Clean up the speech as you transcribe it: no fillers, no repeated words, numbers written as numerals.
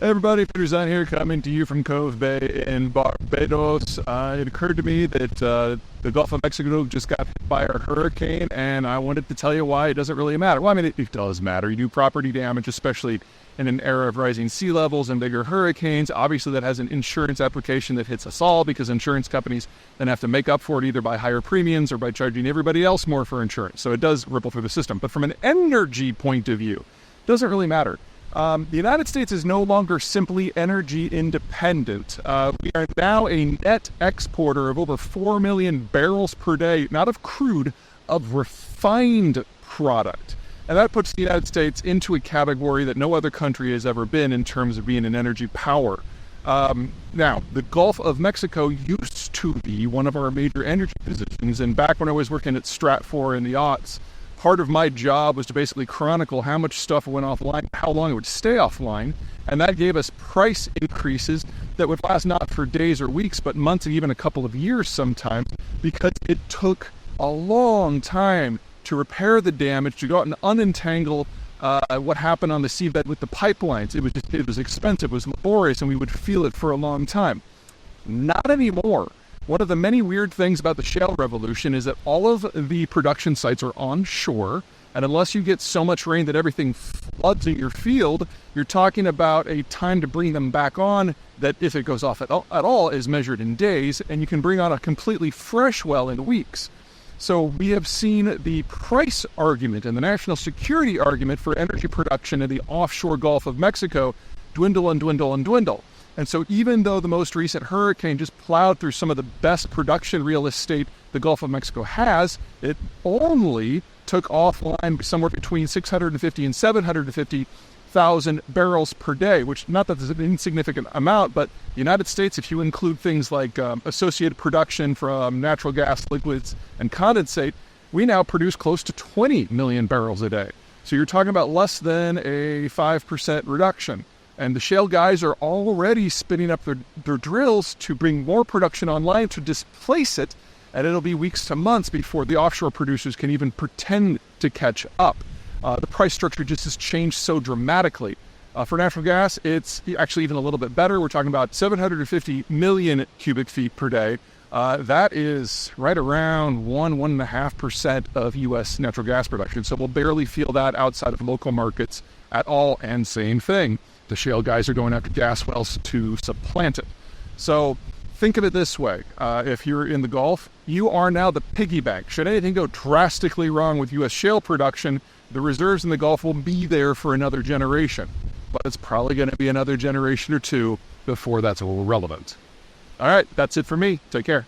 Hey everybody, Peter Zeihan here, coming to you from Cove Bay in Barbados. It occurred to me that the Gulf of Mexico just got hit by a hurricane, and I wanted to tell you why it doesn't really matter. Well, I mean, it does matter. You do property damage, especially in an era of rising sea levels and bigger hurricanes. Obviously, that has an insurance application that hits us all because insurance companies then have to make up for it either by higher premiums or by charging everybody else more for insurance. So it does ripple through the system. But from an energy point of view, it doesn't really matter. The United States is no longer simply energy independent. We are now a net exporter of over 4 million barrels per day, not of crude, of refined product. And that puts the United States into a category that no other country has ever been in terms of being an energy power. Now, the Gulf of Mexico used to be one of our major energy positions, and back when I was working at Stratfor in the aughts, part of my job was to basically chronicle how much stuff went offline, how long it would stay offline, and that gave us price increases that would last not for days or weeks, but months and even a couple of years sometimes, because it took a long time to repair the damage, to go out and unentangle what happened on the seabed with the pipelines. It was expensive, it was laborious, and we would feel it for a long time. Not anymore. One of the many weird things about the shale revolution is that all of the production sites are onshore, and unless you get so much rain that everything floods in your field, you're talking about a time to bring them back on that, if it goes off at all, is measured in days, and you can bring on a completely fresh well in weeks. So we have seen the price argument and the national security argument for energy production in the offshore Gulf of Mexico dwindle and dwindle and dwindle. And so even though the most recent hurricane just plowed through some of the best production real estate the Gulf of Mexico has, it only took offline somewhere between 650 and 750,000 barrels per day, which, not that there's an insignificant amount, but the United States, if you include things like associated production from natural gas, liquids, and condensate, we now produce close to 20 million barrels a day. So you're talking about less than a 5% reduction. And the shale guys are already spinning up their drills to bring more production online to displace it, and it'll be weeks to months before the offshore producers can even pretend to catch up. The price structure just has changed so dramatically. For natural gas, it's actually even a little bit better. We're talking about 750 million cubic feet per day. That is right around 1.5% of U.S. natural gas production. So we'll barely feel that outside of local markets at all. And same thing, the shale guys are going after gas wells to supplant it. So think of it this way. If you're in the Gulf, you are now the piggy bank. Should anything go drastically wrong with U.S. shale production, the reserves in the Gulf will be there for another generation. But it's probably going to be another generation or two before that's relevant. All right, that's it for me. Take care.